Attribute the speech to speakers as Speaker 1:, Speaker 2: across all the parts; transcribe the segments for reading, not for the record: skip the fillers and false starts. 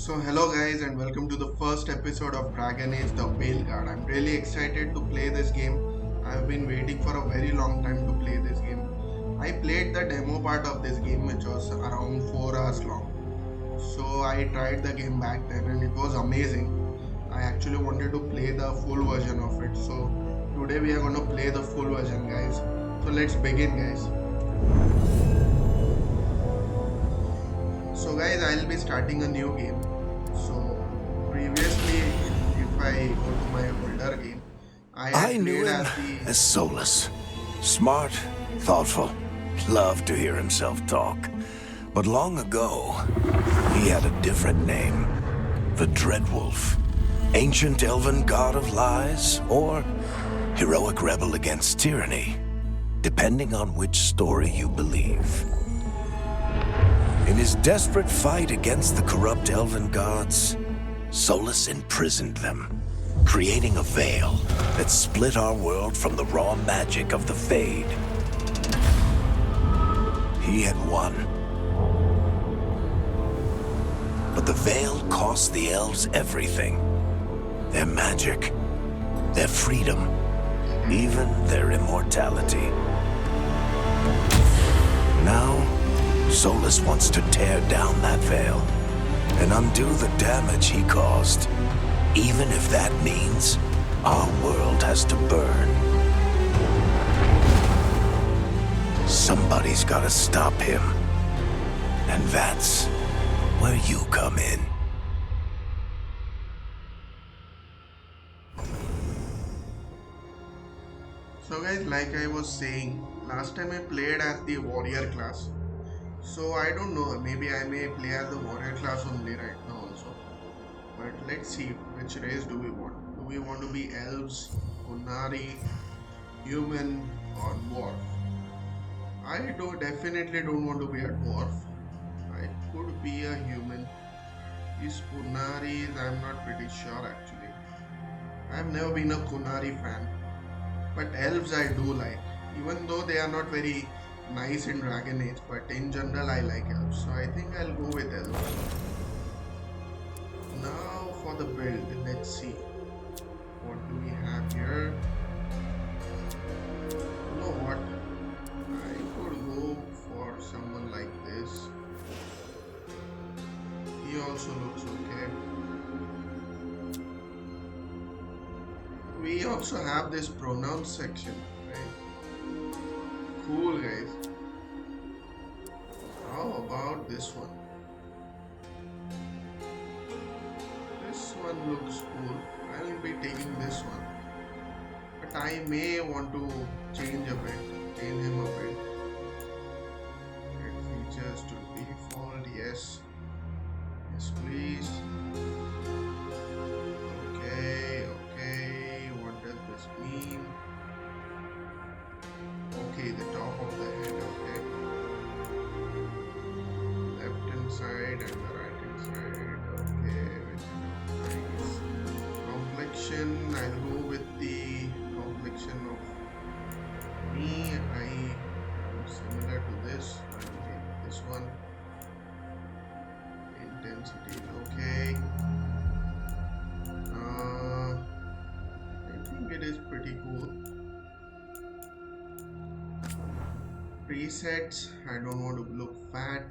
Speaker 1: So hello guys and welcome to the first episode of Dragon Age the Veilguard. I'm really excited to play this game. I've been waiting for a very long time to play this game. I played the demo part of this game which was around 4 hours long. So I tried the game back then and it was amazing. I actually wanted to play the full version of it. So today we are going to play the full version guys. So let's begin guys. So guys, I'll be starting a new game. So previously, if I go to my older game, I
Speaker 2: I
Speaker 1: had
Speaker 2: knew
Speaker 1: played
Speaker 2: him
Speaker 1: as the
Speaker 2: as Solus. Smart, thoughtful, loved to hear himself talk. But long ago, he had a different name. The Dreadwolf. Ancient elven god of lies, or heroic rebel against tyranny, depending on which story you believe. In his desperate fight against the corrupt elven gods, Solus imprisoned them, creating a veil that split our world from the raw magic of the Fade. He had won. But the veil cost the elves everything. Their magic, their freedom, even their immortality. Now, Solus wants to tear down that veil and undo the damage he caused, even if that means our world has to burn. Somebody's gotta stop him, and that's where you come in.
Speaker 1: so guys, like I was saying, last time I played as the warrior class. So I don't know, maybe I may play as the warrior class only right now also. But let's see which race do we want. Do we want to be elves, Unari, human, or dwarf? I definitely don't want to be a dwarf. I could be a human. These Kunaris, I'm not pretty sure actually. I've never been a Kunari fan. But elves I do like. Even though they are not very nice in Dragon Age, but in general I like elves. So I think I'll go with elves. Now for the build, let's see. What do we have here? You know what? I could go for someone like this. He also looks okay. We also have this pronouns section, right? Cool guys. How about this one? This one looks cool. I'll be taking this one. But I may want to change a bit. Change him a bit. Get features to default. Yes. Yes, please. Okay, okay. What does this mean? Okay, the top of the head, okay. Left hand side and the right hand side, okay. Nice. Complexion, I'll go with the complexion of me. I am similar to this. I'll take this one. Intensity, okay. I think it is pretty cool. Presets, I don't want to look fat.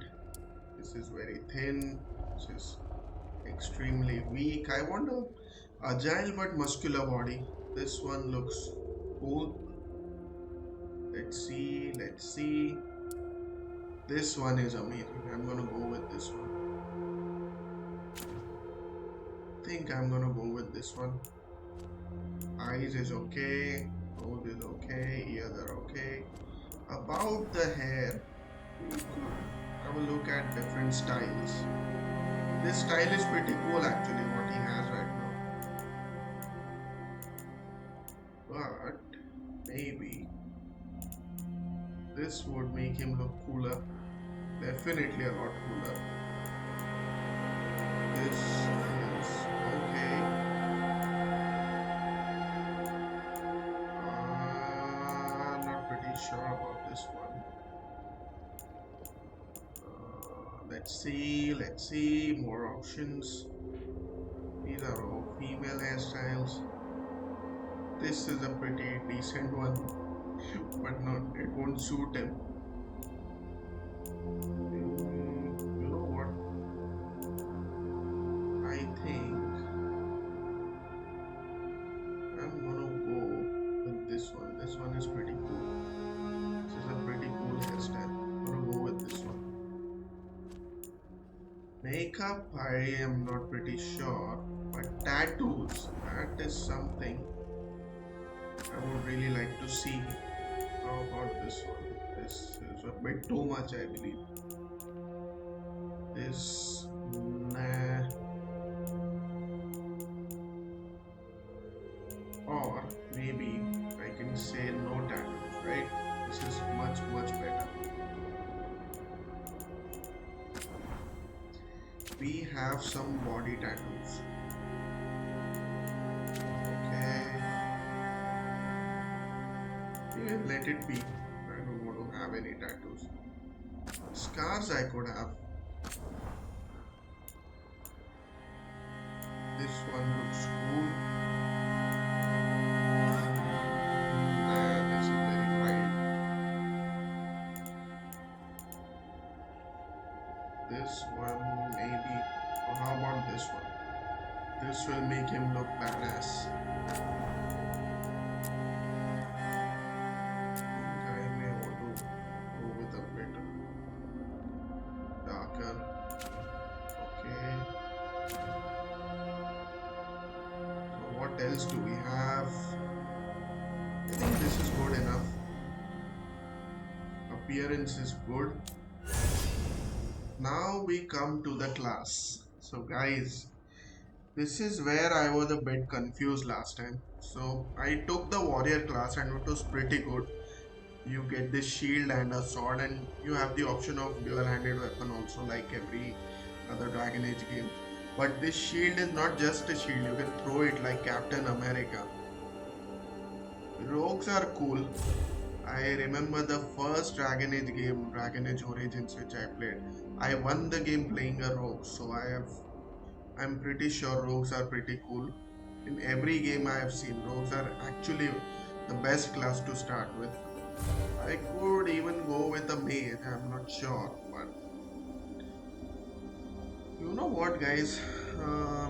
Speaker 1: This is very thin. This is extremely weak. I want a agile but muscular body. This one looks cool. Let's see, let's see. This one is amazing. I'm gonna go with this one. I think I'm gonna go with this one. Eyes is okay. Nose is okay. Ears are okay. About the hair, we could have a look at different styles. This style is pretty cool actually, what he has right now. But maybe this would make him look cooler. Definitely a lot cooler. This is okay. Not pretty sure about this one. let's see, more options. These are all female hairstyles. This is a pretty decent one, but not, it won't suit him. You know what? I think I'm gonna go with this one. This one is pretty cool. This is a pretty cool hairstyle. I'm gonna go with this one. Makeup, I am not pretty sure, but tattoos, that is something I would really like to see. How about this one? This is a bit too much, I believe. This, nah. Or maybe I can say no tattoos, right? This is much, much better. We have some body tattoos. Okay. Yeah, let it be. I don't want to have any tattoos. Scars I could have. This one looks cool. Nah, this is very wild. This one maybe. Or how about this one? This will make him look badass. I may want to go with a bit darker. Okay. So what else do we have? I think this is good enough. Appearance is good. Now we come to the class. So guys, this is where I was a bit confused last time. So I took the warrior class and it was pretty good. You get this shield and a sword, and you have the option of dual-handed weapon also, like every other Dragon Age game. But this shield is not just a shield, you can throw it like Captain America. Rogues are cool. I remember the first Dragon Age game, Dragon Age Origins, which I played. I won the game playing a rogue, so I'm pretty sure rogues are pretty cool. In every game I have seen, rogues are actually the best class to start with. I could even go with a mage, I'm not sure, but you know what, guys?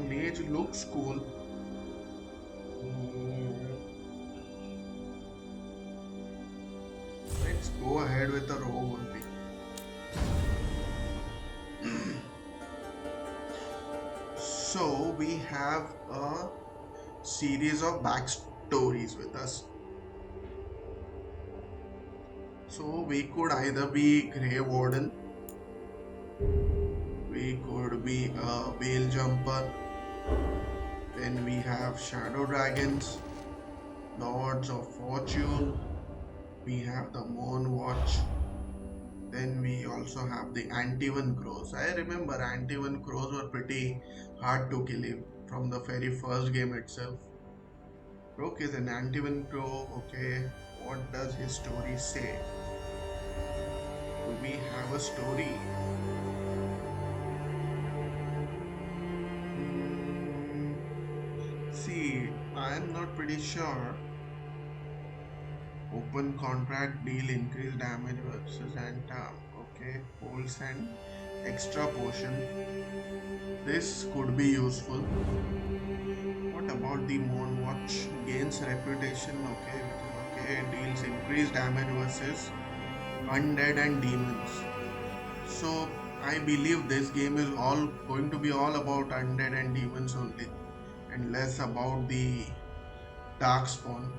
Speaker 1: Mage looks cool. Let's go ahead with the rogue only. So we have a series of backstories with us. So we could either be Grey Warden, we could be a Veil Jumper, then we have Shadow Dragons, Lords of Fortune, we have the Moon Watch, then we also have the Antivan Crows. I remember Antivan Crows were pretty hard to kill from the very first game itself. Okay, then Antivan Crow, okay, what does his story say? Do we have a story? See, I am not pretty sure. Open contract deal increased damage versus anti-arm. Okay, pulse and extra potion. This could be useful. What about the Moon Watch? Gains reputation. Okay, deals increased damage versus undead and demons. So I believe this game is all going to be all about undead and demons only, and less about the darkspawn.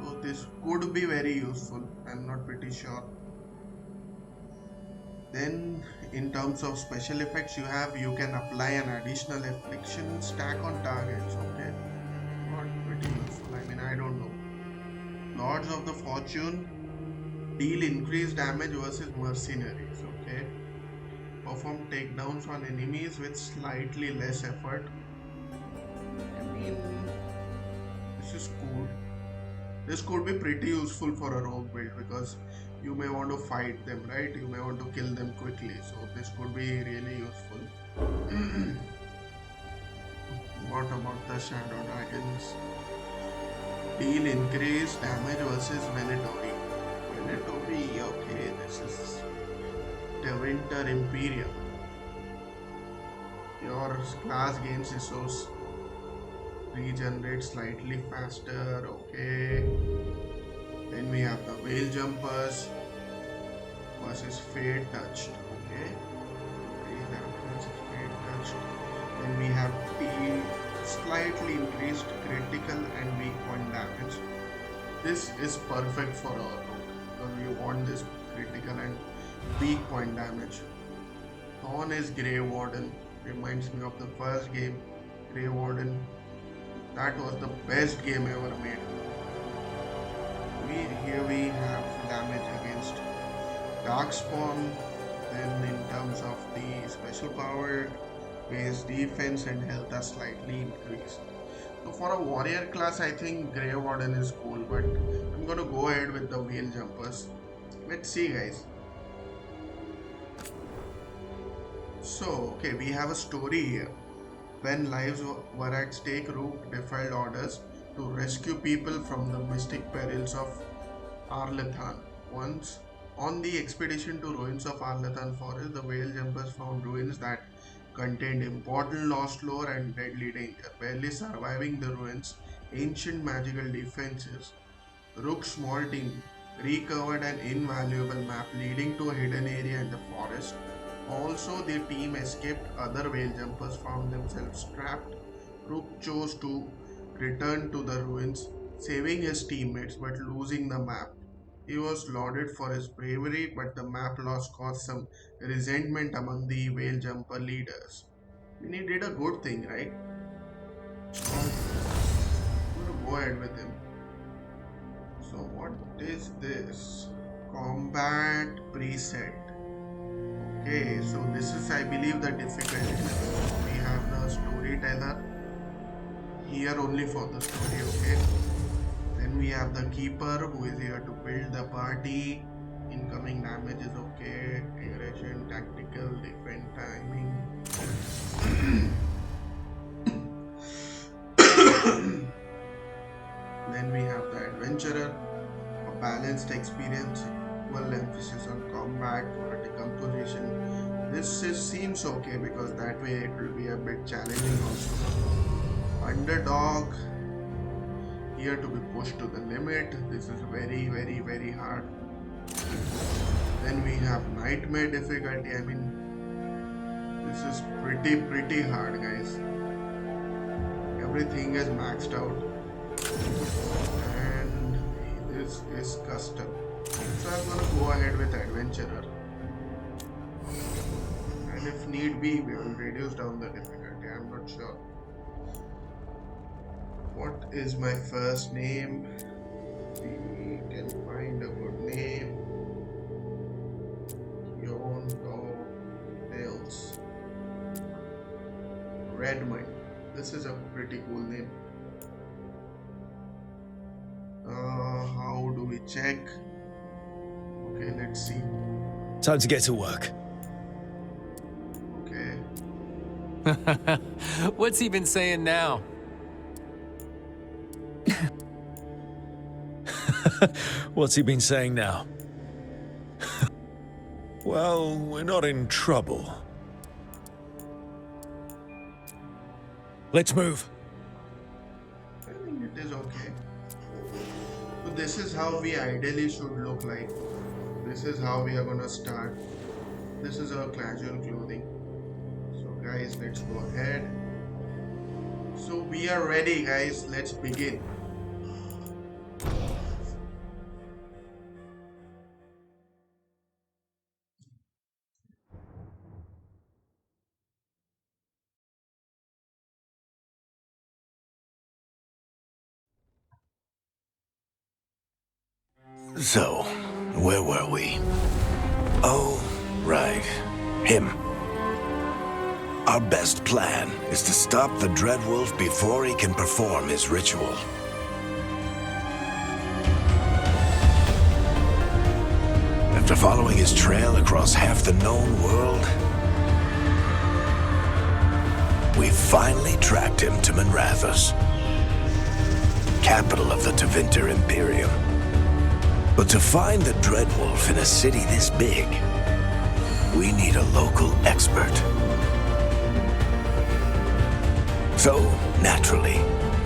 Speaker 1: So this could be very useful. I'm not pretty sure. Then in terms of special effects, you can apply an additional affliction stack on targets. Okay, not pretty useful. I mean, I don't know. Lords of the Fortune deal increased damage versus mercenaries. Okay, perform takedowns on enemies with slightly less effort. I mean, this is cool. This could be pretty useful for a rogue build because you may want to fight them, right? You may want to kill them quickly. So this could be really useful. What about the Shadow Dragons? Deal increased damage versus Venetori. Venetori, okay, this is the Winter Imperium. Your class gains resource regenerate slightly faster, okay. Then we have the Veil Jumpers versus Fade Touched, okay. Fade Touched. Then we have the slightly increased critical and weak point damage. This is perfect for our rogue because we want this critical and weak point damage. Thorn is Grey Warden. Reminds me of the first game, Grey Warden. That was the best game ever made. Here we have damage against Darkspawn. Then in terms of the special power, base defense and health are slightly increased. So for a warrior class, I think Grey Warden is cool, but I'm gonna go ahead with the Veil Jumpers. Let's see, guys. So, okay, we have a story here. When lives were at stake, Rook defied orders to rescue people from the mystic perils of Arlathan. Once on the expedition to ruins of Arlathan forest, the Veil Jumpers found ruins that contained important lost lore and deadly danger. Barely surviving the ruins, ancient magical defenses, Rook's small team recovered an invaluable map leading to a hidden area in the forest. Also, the team escaped. Other Veil Jumpers found themselves trapped. Rook chose to return to the ruins, saving his teammates but losing the map. He was lauded for his bravery, but the map loss caused some resentment among the Veil Jumper leaders. And he did a good thing, right? So, I'm gonna go ahead with him. So, what is this? Combat preset. Okay, so this is, I believe, the difficulty level. We have the storyteller here only for the story, okay. Then we have the keeper who is here to build the party. Incoming damage is okay. Aggression, tactical, defense, timing. Then we have the adventurer, a balanced experience, equal emphasis on combat, quality composition. Seems okay because that way it will be a bit challenging also. Underdog, here to be pushed to the limit. This is very hard. Then we have nightmare difficulty. I mean, this is pretty hard, guys. Everything is maxed out, and this is custom. So I'm gonna go ahead with adventurer, and if need be, we will reduce down the difficulty. I'm not sure. What is my first name? We can find a good name. Nails. Redmine. This is a pretty cool name. How do we check? Okay, let's see.
Speaker 3: Time to get to work.
Speaker 1: Okay.
Speaker 4: What's he been saying now?
Speaker 3: What's he been saying now? Well, we're not in trouble. Let's move.
Speaker 1: I think it is okay. So this is how we ideally should look like. This is how we are gonna start. This is our casual clothing. So guys, let's go ahead. So we are ready, guys. Let's begin.
Speaker 2: So, where were we? Oh, right. Him. Our best plan is to stop the Dreadwolf before he can perform his ritual. After following his trail across half the known world, we finally tracked him to Minrathous, capital of the Tevinter Imperium. But to find the Dreadwolf in a city this big, we need a local expert. So, naturally,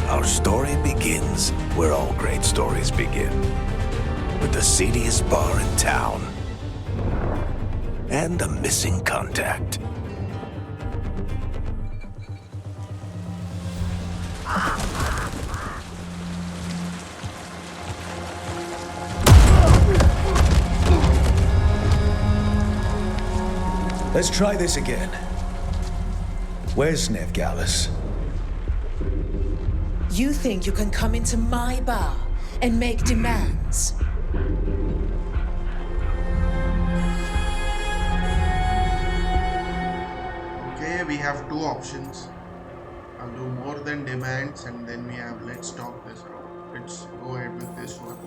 Speaker 2: our story begins where all great stories begin, with the seediest bar in town and a missing contact.
Speaker 3: Let's try this again. Where's Neve, Gallus?
Speaker 5: You think you can come into my bar and make demands?
Speaker 1: Okay, we have two options. I'll do more than demands, and then we have let's talk this out. Let's go ahead with this one.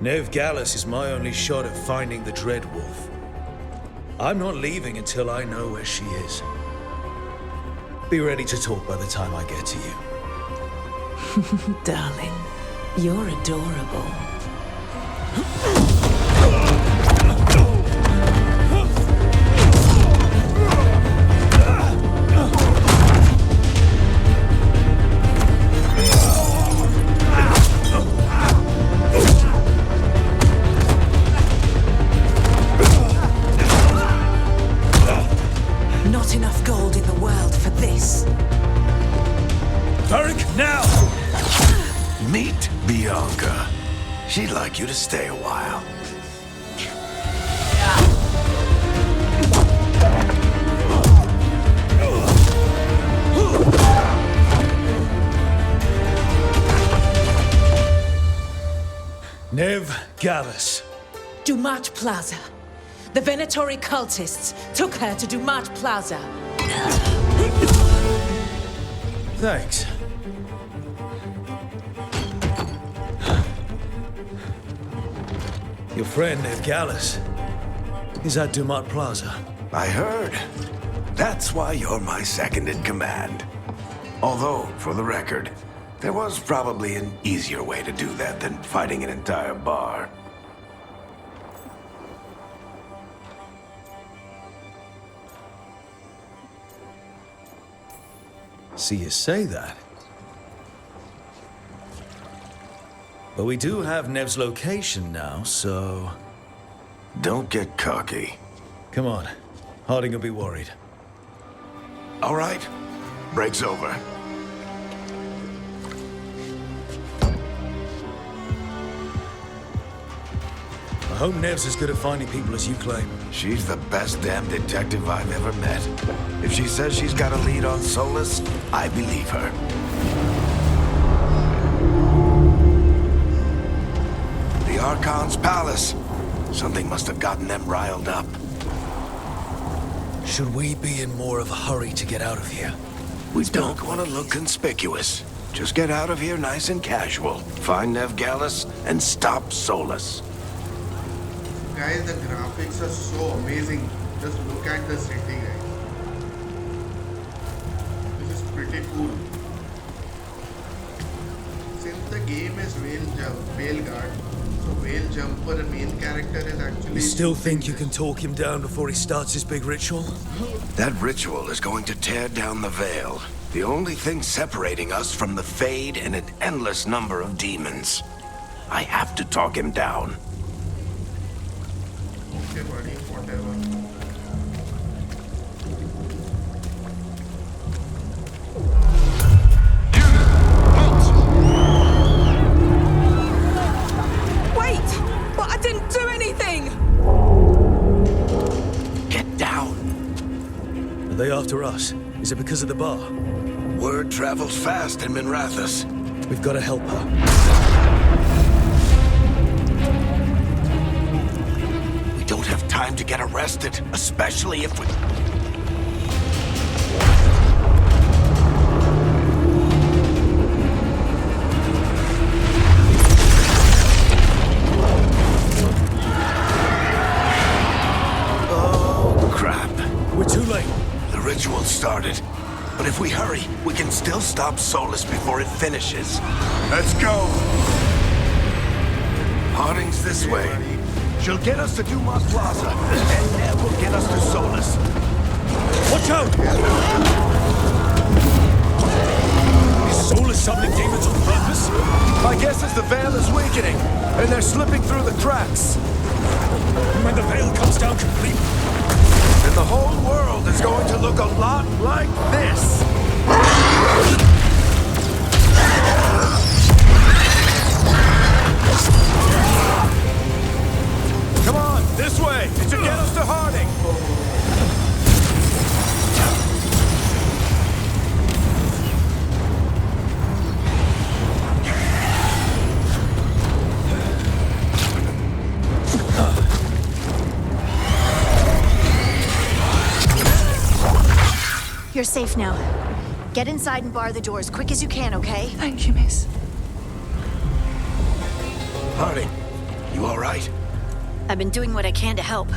Speaker 3: Neve Gallus is my only shot at finding the Dreadwolf. I'm not leaving until I know where she is. Be ready to talk by the time I get to you.
Speaker 5: Darling, you're adorable. Not enough gold in the world for this.
Speaker 3: Varric, now!
Speaker 2: Meet Bianca. She'd like you to stay a while.
Speaker 3: Neve Gallus.
Speaker 5: Dumat Plaza. The Venatori cultists took her to Dumat Plaza.
Speaker 3: Thanks. Your friend, Neve Gallus, is at Dumat Plaza.
Speaker 2: I heard. That's why you're my second in command. Although, for the record, there was probably an easier way to do that than fighting an entire bar.
Speaker 3: See you say that. But we do have Neve's location now, so...
Speaker 2: Don't get cocky.
Speaker 3: Come on. Harding will be worried.
Speaker 2: All right. Break's over.
Speaker 3: I hope Neve's as good at finding people as you claim.
Speaker 2: She's the best damn detective I've ever met. If she says she's got a lead on Solas, I believe her. The Archon's palace. Something must have gotten them riled up.
Speaker 3: Should we be in more of a hurry to get out of here?
Speaker 2: We don't want to look conspicuous. Just get out of here nice and casual. Find Neve Gallus and stop Solas.
Speaker 1: Guys, the graphics are so amazing. Just look at the city, guys. This is pretty cool. Since the game is Veilguard, so Veil Jumper, main character, is actually...
Speaker 3: You still think you can talk him down before he starts his big ritual?
Speaker 2: That ritual is going to tear down the veil. The only thing separating us from the Fade and an endless number of demons. I have to talk him down.
Speaker 1: Okay, buddy, whatever.
Speaker 5: Wait! But I didn't do anything!
Speaker 2: Get down.
Speaker 3: Are they after us? Is it because of the bar?
Speaker 2: Word travels fast in Minrathous.
Speaker 3: We've got to help her.
Speaker 2: We don't have time to get arrested, especially if we... started. But if we hurry, we can still stop Solas before it finishes. Let's go! Harding's this way. She'll get us to Dumont Plaza, and Neve will get us to Solas.
Speaker 3: Watch out! Is Solas summoning demons on purpose?
Speaker 2: My guess is the Veil is weakening, and they're slipping through the cracks.
Speaker 3: And when the Veil comes down completely,
Speaker 2: And the whole world is going to look a lot like this. Come on, this way, to get us to Harding.
Speaker 6: You're safe now. Get inside and bar the door as quick as you can, okay?
Speaker 5: Thank you, miss.
Speaker 2: Harding, you all right?
Speaker 6: I've been doing what I can to help.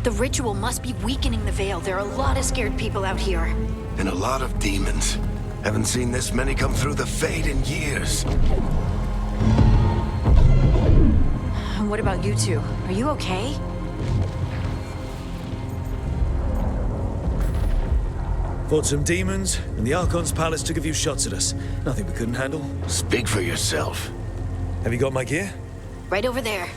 Speaker 6: The ritual must be weakening the Veil. There are a lot of scared people out here.
Speaker 2: And a lot of demons. Haven't seen this many come through the Fade in years.
Speaker 6: And what about you two? Are you okay?
Speaker 3: fought some demons, and the Archon's palace took a few shots at us. Nothing we couldn't handle.
Speaker 2: Speak for yourself.
Speaker 3: Have you got my gear?
Speaker 6: Right over there.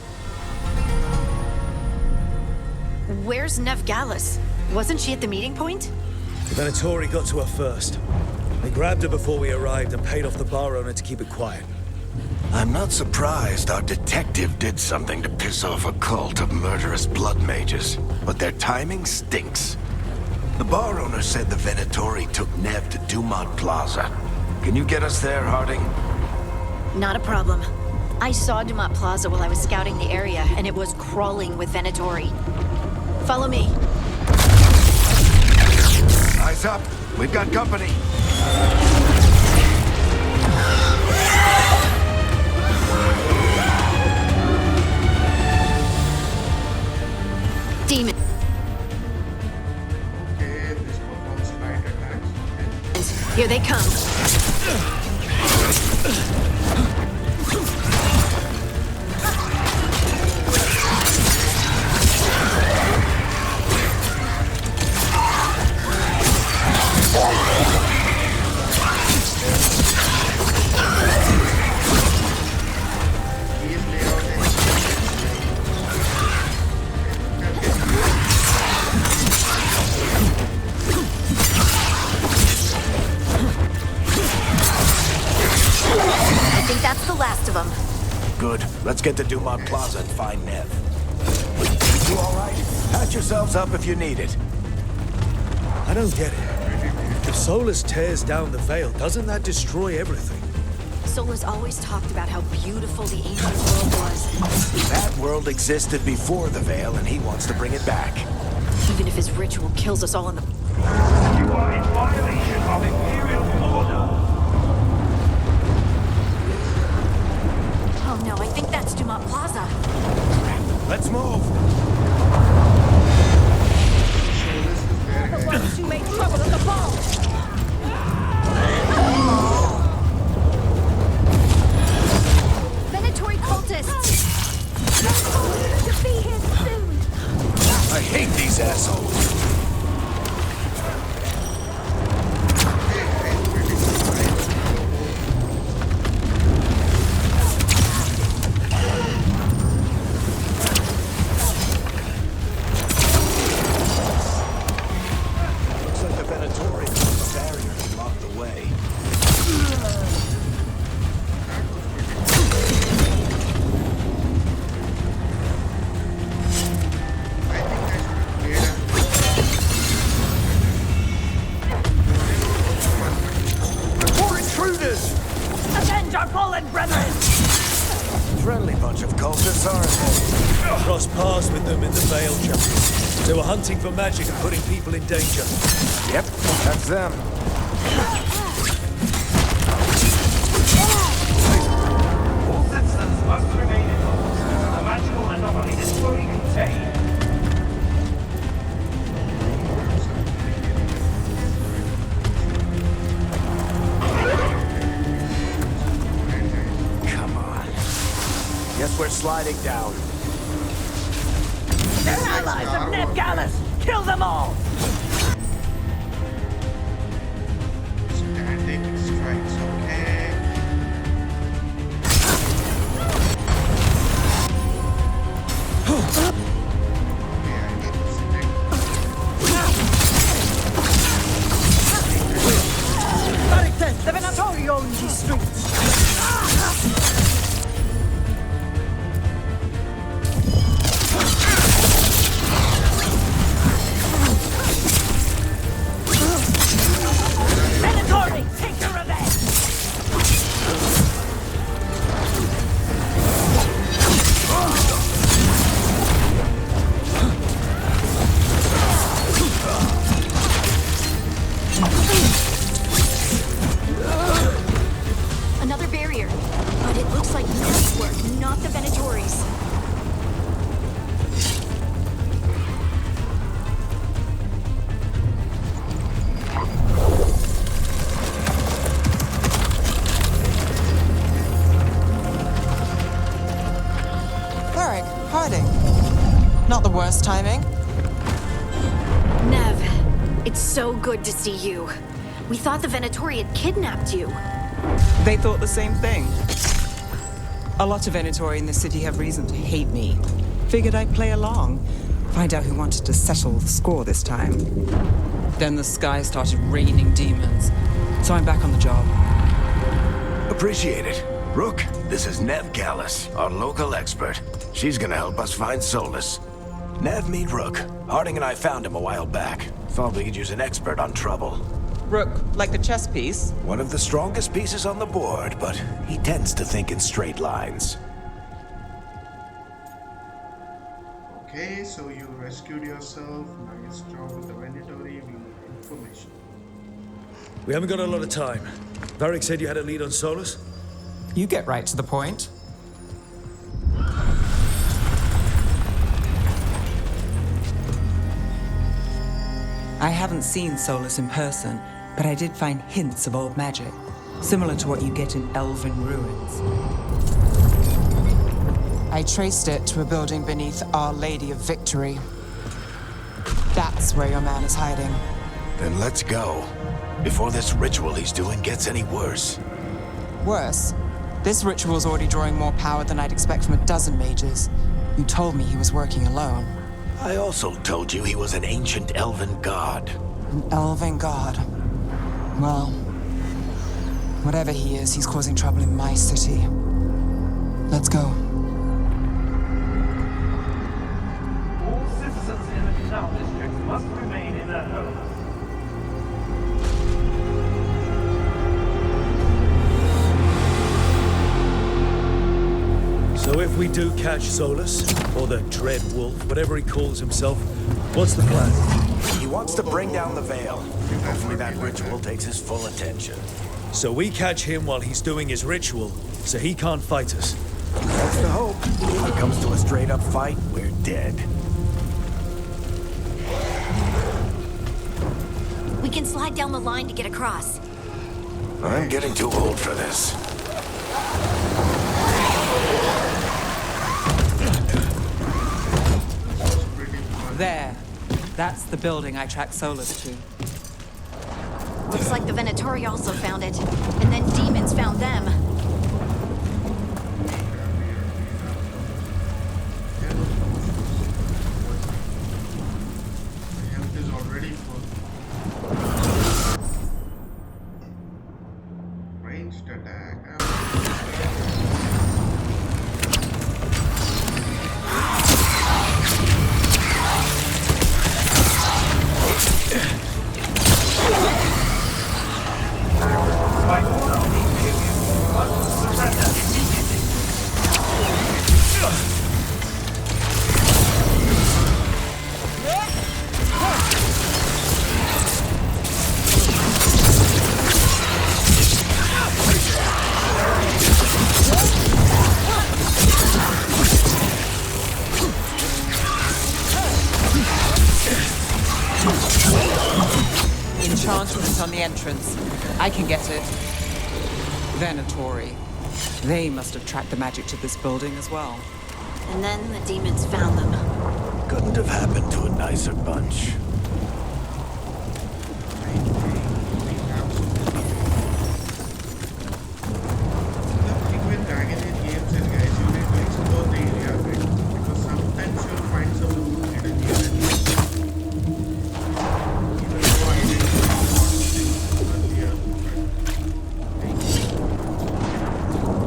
Speaker 6: Where's Neve Gallus? Wasn't she at the meeting point?
Speaker 3: The Venatori got to her first. They grabbed her before we arrived and paid off the bar owner to keep it quiet.
Speaker 2: I'm not surprised our detective did something to piss off a cult of murderous blood mages, but their timing stinks. The bar owner said the Venatori took Neve to Dumont Plaza. Can you get us there, Harding?
Speaker 6: Not a problem. I saw Dumont Plaza while I was scouting the area, and it was crawling with Venatori. Follow me.
Speaker 2: Eyes up. We've got company.
Speaker 6: Demon.
Speaker 1: Okay, this performs light attacks.
Speaker 6: Here they come. I think that's the last of them.
Speaker 2: Good. Let's get to Dumont Plaza and find Neve. You all right? Patch yourselves up if you need it.
Speaker 3: I don't get it. If Solas tears down the Veil, doesn't that destroy everything?
Speaker 6: Solas always talked about how beautiful the ancient world was.
Speaker 2: That world existed before the Veil, and he wants to bring it back.
Speaker 6: Even if his ritual kills us all in the...
Speaker 7: You are in violation of Imperial order.
Speaker 6: Oh no, I think that's Dumont Plaza.
Speaker 2: Let's move.
Speaker 6: The ones who made trouble at the ball! Venatori cultists! To be here soon!
Speaker 2: I hate these assholes. Looks like the Venatori put the barrier and blocked the way. More intruders!
Speaker 7: Avenge our fallen brethren!
Speaker 2: Friendly bunch of cultists, aren't they?
Speaker 3: Crossed paths with them in the Veil chapel. They were hunting for magic and putting people in danger.
Speaker 2: Yep, that's them.
Speaker 7: All citizens must remain indoors. The magical anomaly is fully contained.
Speaker 2: We're sliding down.
Speaker 1: They're allies of Neve Gallus!
Speaker 8: Kill them all!
Speaker 1: Static strikes, okay. Okay, I need to select.
Speaker 8: The Venatori owns these streets! Venatori, take your revenge!
Speaker 6: Another barrier. But it looks like Neve's work, not the Venatori's.
Speaker 9: Cleric, hiding. Not the worst timing.
Speaker 6: Neve, it's so good to see you. We thought the Venatori had kidnapped you.
Speaker 9: They thought the same thing. A lot of Venatori in this city have reason to hate me. Figured I'd play along. Find out who wanted to settle the score this time. Then the sky started raining demons. So I'm back on the job.
Speaker 2: Appreciate it. Rook, this is Neve Gallus, our local expert. She's gonna help us find Solas. Neve, meet Rook. Harding and I found him a while back. Thought we could use an expert on trouble.
Speaker 9: Rook, like the chess piece?
Speaker 2: One of the strongest pieces on the board, but he tends to think in straight lines.
Speaker 1: Okay, so you rescued yourself. Nice job with the Venatori. We need information.
Speaker 3: We haven't got a lot of time. Varric said you had a lead on Solas?
Speaker 9: You get right to the point. I haven't seen Solas in person, but I did find hints of old magic, similar to what you get in elven ruins. I traced it to a building beneath Our Lady of Victory. That's where your man is hiding.
Speaker 2: Then let's go. Before this ritual he's doing gets any worse.
Speaker 9: Worse, this ritual's already drawing more power than I'd expect from a dozen mages. You told me he was working alone.
Speaker 2: I also told you he was an ancient elven god.
Speaker 9: An elven god. Well, whatever he is, he's causing trouble in my city. Let's go.
Speaker 7: All citizens in the canal district must remain in their homes.
Speaker 3: So if we do catch Solas, or the Dread Wolf, whatever he calls himself, what's the plan?
Speaker 2: He wants to bring down the veil. Hopefully that ritual takes his full attention.
Speaker 3: So we catch him while he's doing his ritual, so he can't fight us.
Speaker 2: That's the hope. When it comes to a straight-up fight, we're dead.
Speaker 6: We can slide down the line to get across.
Speaker 2: I'm getting too old for this.
Speaker 9: There. That's the building I tracked Solas to.
Speaker 6: Looks like the Venatori also found it. And then demons found them.
Speaker 1: My health is already full. Ranged attack.
Speaker 7: By order of the Imperium, you must surrender immediately.
Speaker 9: Enchantment on the entrance. I can get it. Venatori. They must have tracked the magic to this building as well.
Speaker 6: And then the demons found them.
Speaker 2: Couldn't have happened to a nicer bunch.
Speaker 1: The thing with Dragon Age games is, guys, you need to explore the area a bit, because sometimes you'll find some loot hidden here and there. Even though I didn't know what things earlier,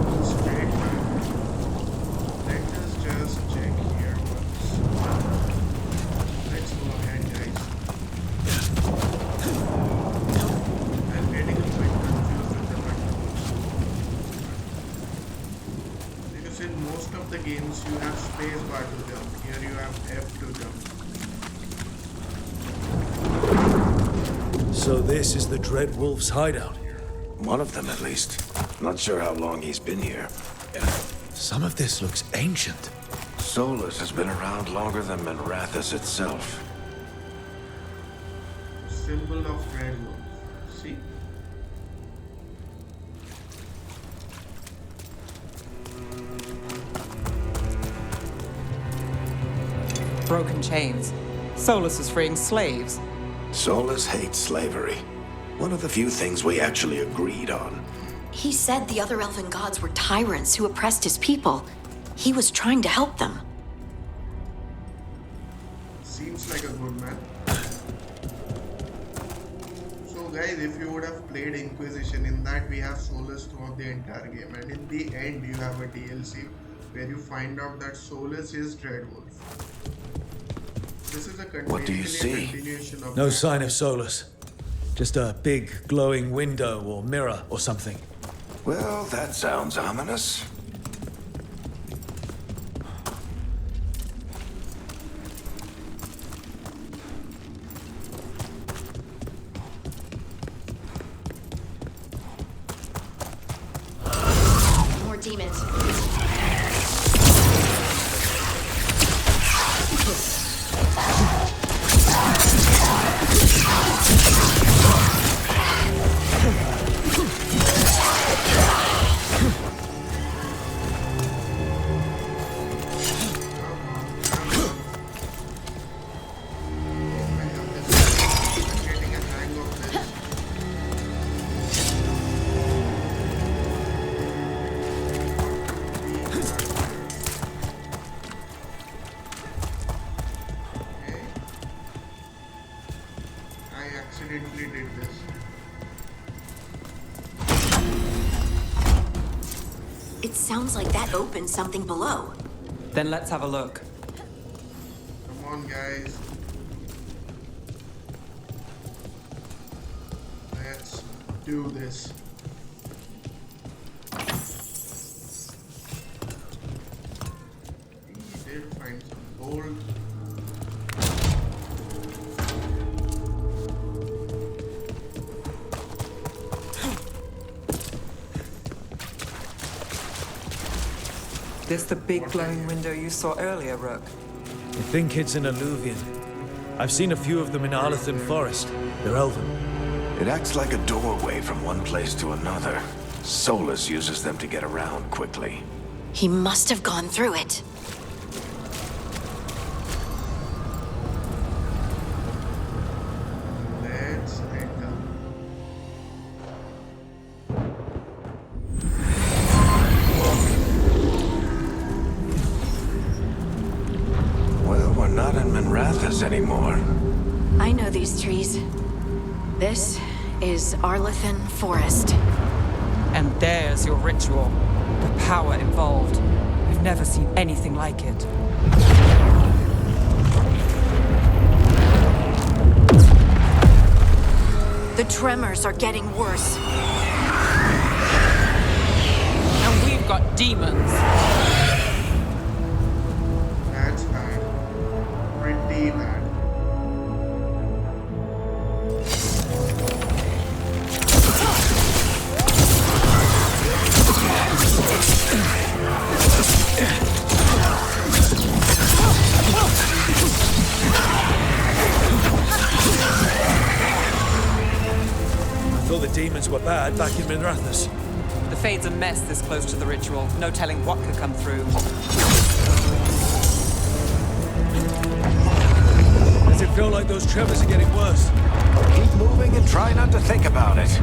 Speaker 1: but straight back. Let us just check here once. Let's go ahead, guys. I'm getting a bit confused with the buttons. Because in most of the games you have space bar to jump. Here you have F to jump.
Speaker 3: So this is the Dreadwolf's hideout.
Speaker 2: One of them, at least. Not sure how long he's been here.
Speaker 3: Some of this looks ancient.
Speaker 2: Solas has been around longer than Minrathous itself.
Speaker 1: Symbol of Dreadwolf. See?
Speaker 9: Broken chains. Solus is freeing slaves.
Speaker 2: Solas hates slavery. One of the few things we actually agreed on.
Speaker 6: He said the other elven gods were tyrants who oppressed his people. He was trying to help them.
Speaker 1: Seems like a good man. So guys, if you would have played Inquisition, in that we have Solus throughout the entire game, and in the end you have a DLC where you find out that Solus is Dreadwolf. This is a
Speaker 2: What do you see?
Speaker 1: continuation of
Speaker 3: No
Speaker 1: that.
Speaker 3: sign of Solus. Just a big glowing window or mirror or something.
Speaker 2: Well, that sounds ominous.
Speaker 6: More demons.
Speaker 1: I'm getting a hang of this. Okay. I accidentally did this.
Speaker 6: It sounds like that opened something below.
Speaker 9: Then let's have a look.
Speaker 1: Come on, guys. Let's do this. We did find some gold.
Speaker 9: This the big glowing window you saw earlier, Rook?
Speaker 3: I think it's an Alluvian. I've seen a few of them in Arlethan Forest. They're elven.
Speaker 2: It acts like a doorway from one place to another. Solus uses them to get around quickly.
Speaker 6: He must have gone through it.
Speaker 1: Let's enter.
Speaker 2: Well, we're not in Minrathous anymore.
Speaker 6: I know these trees. This is Arlethan Forest.
Speaker 9: And there's your ritual. The power involved. We've never seen anything like it.
Speaker 6: The tremors are getting worse.
Speaker 9: And we've got demons.
Speaker 1: That's bad. Pretty bad.
Speaker 3: I thought the demons were bad back in Minrathous.
Speaker 9: The Fade's a mess this close to the ritual. No telling what could come through.
Speaker 3: Does it feel like those tremors are getting worse?
Speaker 2: Keep moving and try not to think about it.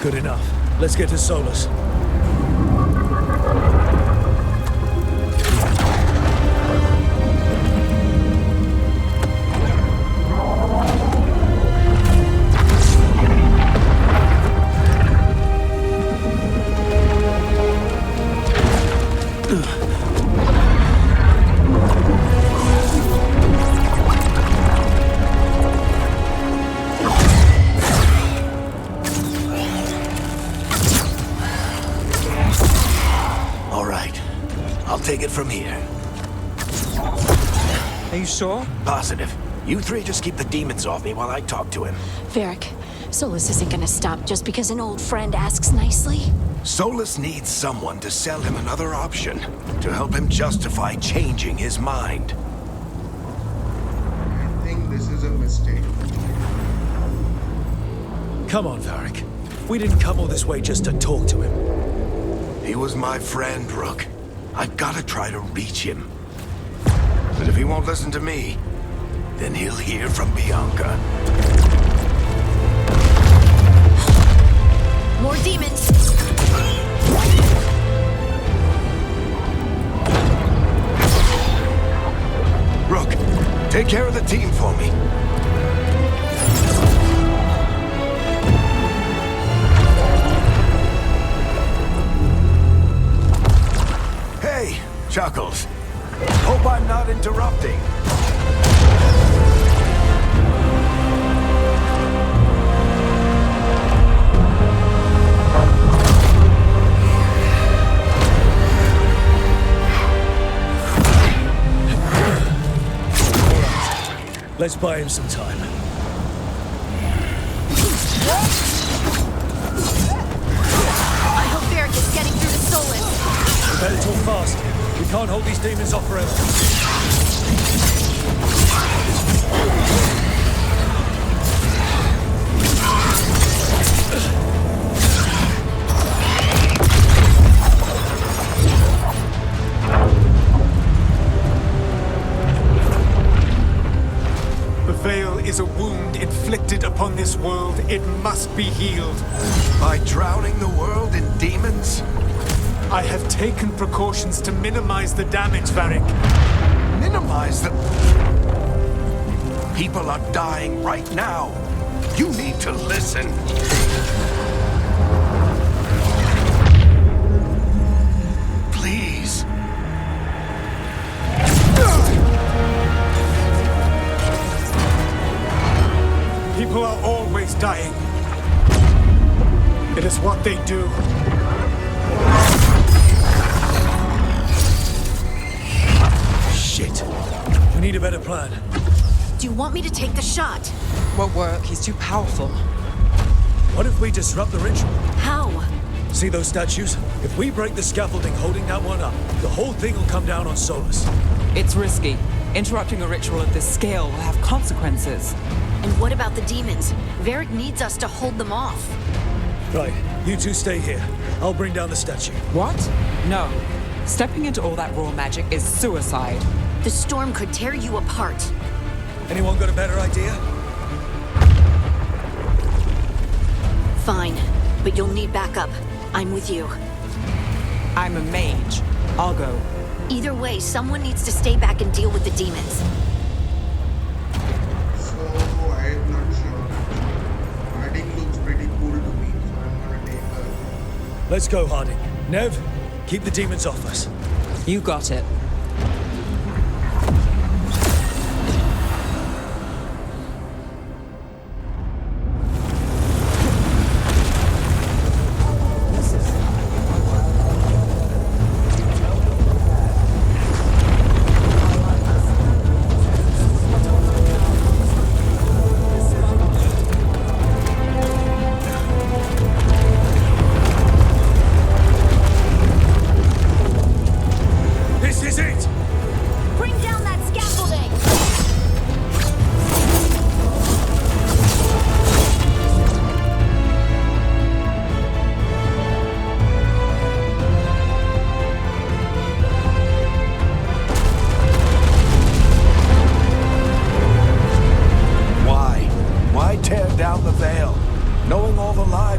Speaker 3: Good enough. Let's get to Solas.
Speaker 2: Take it from here.
Speaker 9: Are you sure?
Speaker 2: Positive. You three just keep the demons off me while I talk to him.
Speaker 5: Varric,
Speaker 6: Solus isn't gonna stop just because an old friend asks nicely.
Speaker 2: Solus needs someone to sell him another option, to help him justify changing his mind.
Speaker 1: I think this is a mistake.
Speaker 3: Come on, Varric. We didn't come all this way just to talk to him.
Speaker 2: He was my friend, Rook. I've got to try to reach him. But if he won't listen to me, then he'll hear from Bianca.
Speaker 6: More demons!
Speaker 2: Rook, take care of the team for me. Hey, Chuckles. Hope I'm not interrupting.
Speaker 3: Let's buy him some time.
Speaker 6: I hope Varric is getting through to Solus.
Speaker 3: We better talk fast. We can't hold these demons off forever.
Speaker 10: The veil is a wound inflicted upon this world. It must be healed.
Speaker 2: By drowning the world in demons?
Speaker 10: I have taken precautions to minimize the damage, Varric.
Speaker 2: Minimize the... People are dying right now. You need to listen. Please.
Speaker 10: People are always dying. It is what they do.
Speaker 3: Shit. We need a better plan.
Speaker 6: Do you want me to take the shot?
Speaker 9: Won't work. He's too powerful.
Speaker 3: What if we disrupt the ritual?
Speaker 6: How?
Speaker 3: See those statues? If we break the scaffolding holding that one up, the whole thing will come down on Solus.
Speaker 9: It's risky. Interrupting a ritual at this scale will have consequences.
Speaker 6: And what about the demons? Varric needs us to hold them off.
Speaker 3: Right, you two stay here. I'll bring down the statue.
Speaker 9: What? No. Stepping into all that raw magic is suicide.
Speaker 6: The storm could tear you apart.
Speaker 3: Anyone got a better idea?
Speaker 6: Fine, but you'll need backup. I'm with you.
Speaker 9: I'm a mage. I'll go.
Speaker 6: Either way, someone needs to stay back and deal with the demons.
Speaker 1: So I'm not sure. Harding looks pretty cool to me, so I'm gonna take her.
Speaker 3: Let's go, Harding. Neve, keep the demons off us.
Speaker 9: You got it.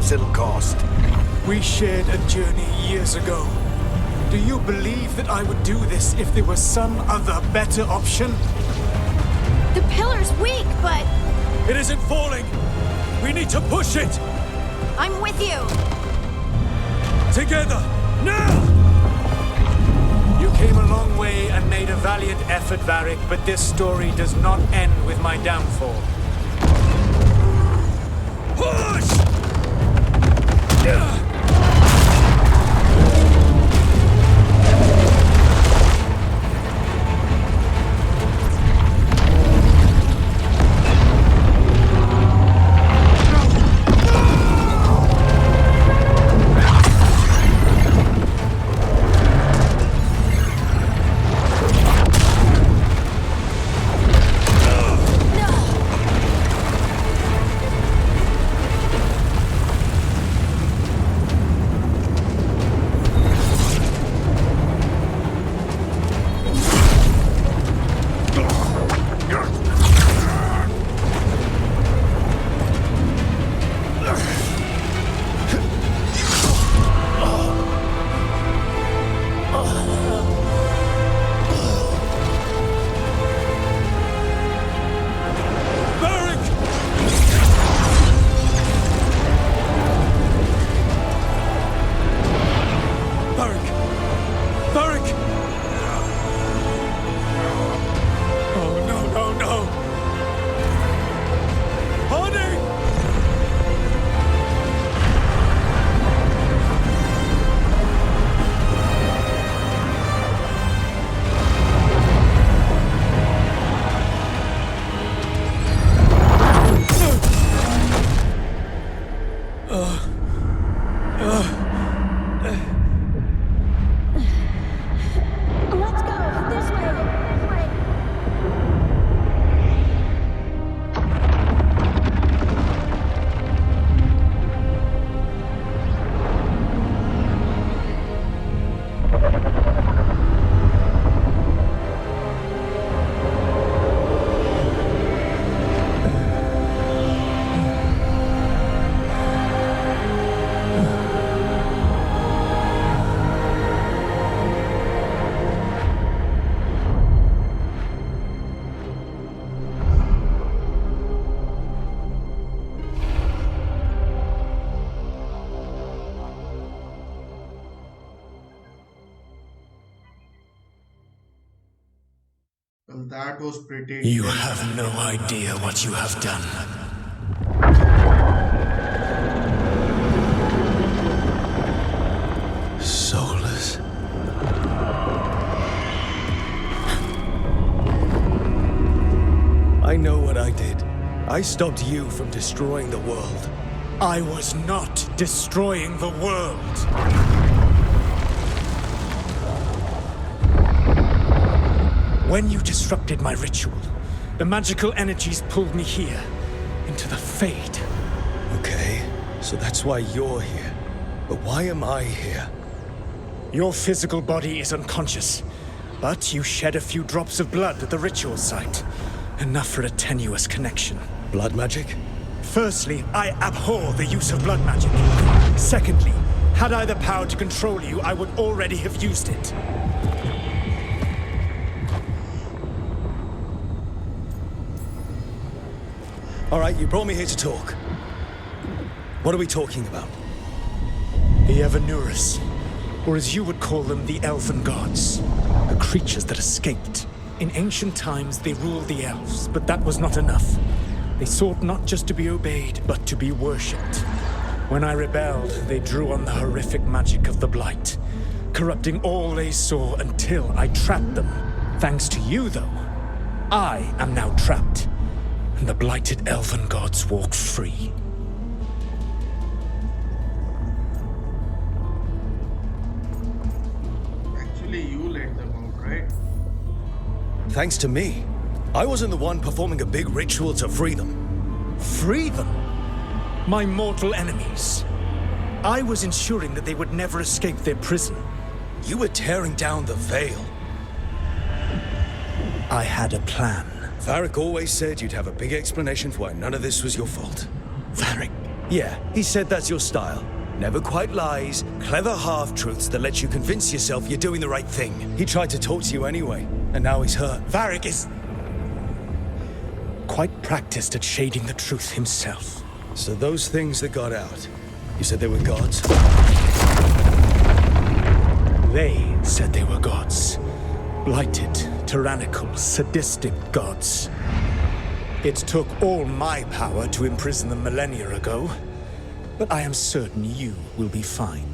Speaker 2: It'll cost.
Speaker 10: We shared a journey years ago. Do you believe that I would do this if there was some other better option?
Speaker 6: The pillar's weak, but...
Speaker 3: It isn't falling! We need to push it!
Speaker 6: I'm with you!
Speaker 3: Together! Now!
Speaker 10: You came a long way and made a valiant effort, Varric, but this story does not end with my downfall.
Speaker 3: Push!
Speaker 8: Let's go! This way! This way!
Speaker 1: Well, that was pretty
Speaker 10: You
Speaker 1: intense.
Speaker 10: have no idea what you have done.
Speaker 3: Solas. I know what I did. I stopped you from destroying the world.
Speaker 10: I was not destroying the world. When you disrupted my ritual, the magical energies pulled me here, into the Fade.
Speaker 3: Okay, so that's why you're here. But why am I here?
Speaker 10: Your physical body is unconscious, but you shed a few drops of blood at the ritual site. Enough for a tenuous connection.
Speaker 3: Blood magic?
Speaker 10: Firstly, I abhor the use of blood magic. Secondly, had I the power to control you, I would already have used it.
Speaker 3: All right, you brought me here to talk. What are we talking about?
Speaker 10: The Evanurus, or as you would call them, the Elven Gods. The creatures that escaped. In ancient times, they ruled the elves, but that was not enough. They sought not just to be obeyed, but to be worshipped. When I rebelled, they drew on the horrific magic of the Blight, corrupting all they saw until I trapped them. Thanks to you, though, I am now trapped, and the blighted Elven Gods walk free.
Speaker 1: Actually, you let them out, right?
Speaker 3: Thanks to me. I wasn't the one performing a big ritual to free them.
Speaker 10: Free them? My mortal enemies. I was ensuring that they would never escape their prison.
Speaker 3: You were tearing down the veil.
Speaker 10: I had a plan.
Speaker 3: Varric always said you'd have a big explanation for why none of this was your fault.
Speaker 10: Varric.
Speaker 3: Yeah, he said that's your style. Never quite lies, clever half-truths that let you convince yourself you're doing the right thing. He tried to talk to you anyway, and now he's hurt.
Speaker 10: Varric is quite practiced at shading the truth himself.
Speaker 3: So those things that got out, you said they were gods?
Speaker 10: They said they were gods. Blighted, tyrannical, sadistic gods. It took all my power to imprison them millennia ago, but I am certain you will be fine.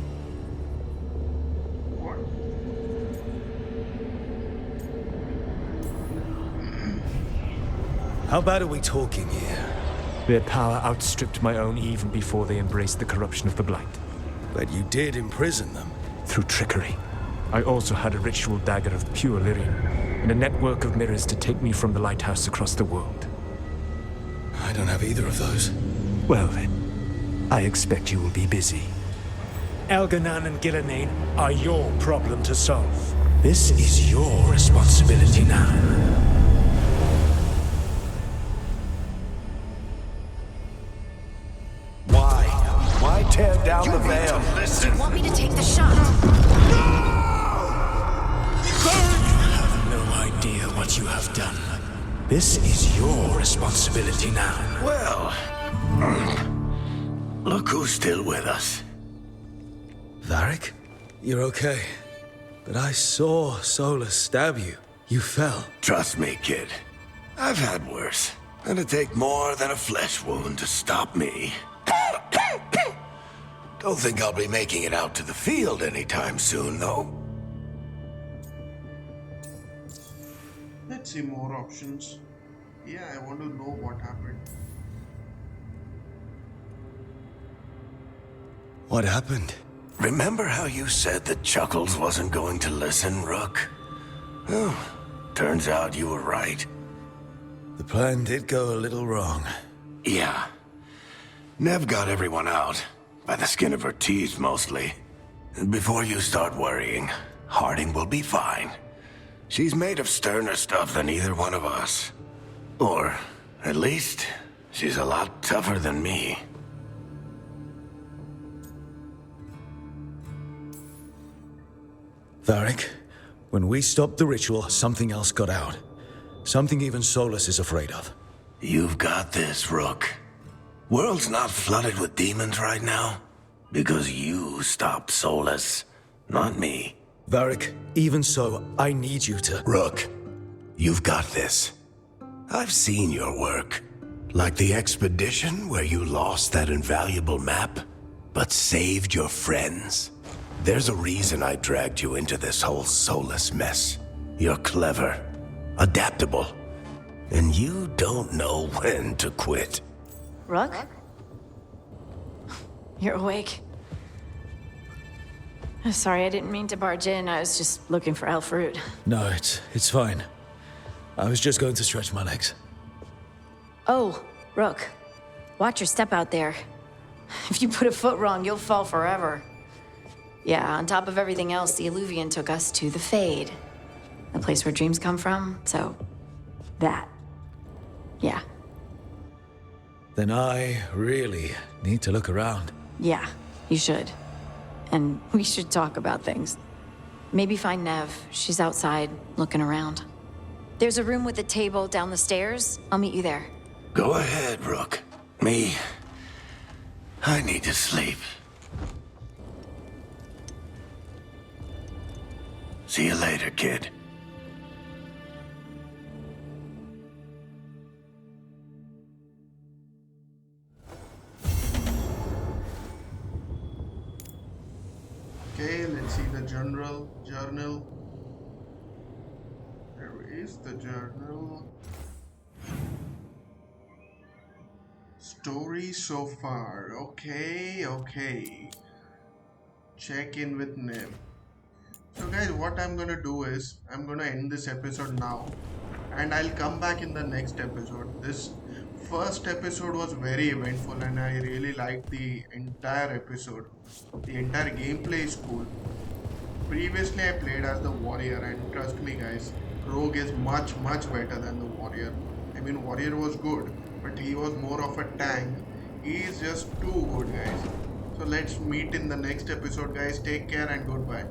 Speaker 3: How bad are we talking here?
Speaker 10: Their power outstripped my own even before they embraced the corruption of the Blight.
Speaker 3: But you did imprison them.
Speaker 10: Through trickery. I also had a ritual dagger of pure lyrium, and a network of mirrors to take me from the lighthouse across the world.
Speaker 3: I don't have either of those.
Speaker 10: Well then, I expect you will be busy. Elganan and Gillenane are your problem to solve. This is your responsibility now.
Speaker 2: Why tear down the veil?
Speaker 6: Do you want me to take the shot?
Speaker 10: You have no idea what you have done. This is your responsibility now.
Speaker 2: Well, look who's still with us.
Speaker 3: Varric? You're okay. But I saw Solas stab you. You fell.
Speaker 2: Trust me, kid. I've had worse. It'd take more than a flesh wound to stop me. Don't think I'll be making it out to the field anytime soon, though.
Speaker 1: Let's see more options. Yeah, I want to know what happened.
Speaker 3: What happened?
Speaker 2: Remember how you said that Chuckles wasn't going to listen, Rook? Oh, turns out you were right.
Speaker 3: The plan did go a little wrong.
Speaker 2: Yeah. Neve got everyone out. By the skin of her teeth, mostly. Before you start worrying, Harding will be fine. She's made of sterner stuff than either one of us. Or, at least, she's a lot tougher than me.
Speaker 3: Varric, when we stopped the ritual, something else got out. Something even Solas is afraid of.
Speaker 2: You've got this, Rook. World's not flooded with demons right now. Because you stopped Solas, not me.
Speaker 3: Varric, even so, I need you to...
Speaker 2: Rook, you've got this. I've seen your work. Like the expedition where you lost that invaluable map, but saved your friends. There's a reason I dragged you into this whole Solas mess. You're clever, adaptable, and you don't know when to quit.
Speaker 6: Rook? You're awake. Sorry, I didn't mean to barge in. I was just looking for elf fruit.
Speaker 3: No, it's fine. I was just going to stretch my legs.
Speaker 6: Oh, Rook. Watch your step out there. If you put a foot wrong, you'll fall forever. Yeah, on top of everything else, the Illuvian took us to the Fade. The place where dreams come from, so... that. Yeah.
Speaker 3: Then I really need to look around.
Speaker 6: Yeah, you should. And we should talk about things. Maybe find Neve. She's outside, looking around. There's a room with a table down the stairs. I'll meet you there.
Speaker 2: Go ahead, Rook. I need to sleep. See you later, kid.
Speaker 1: Okay, let's see the journal. There is the journal. Story so far. Okay. Check in with Neve. So guys, what I'm gonna do is I'm gonna end this episode now, and I'll come back in the next episode. This first episode was very eventful and I really liked the entire episode. The entire gameplay is cool. Previously I played as the warrior, and trust me guys, rogue is much better than the warrior. I mean, warrior was good, but he was more of a tank. He is just too good guys. So let's meet in the next episode guys. Take care and goodbye.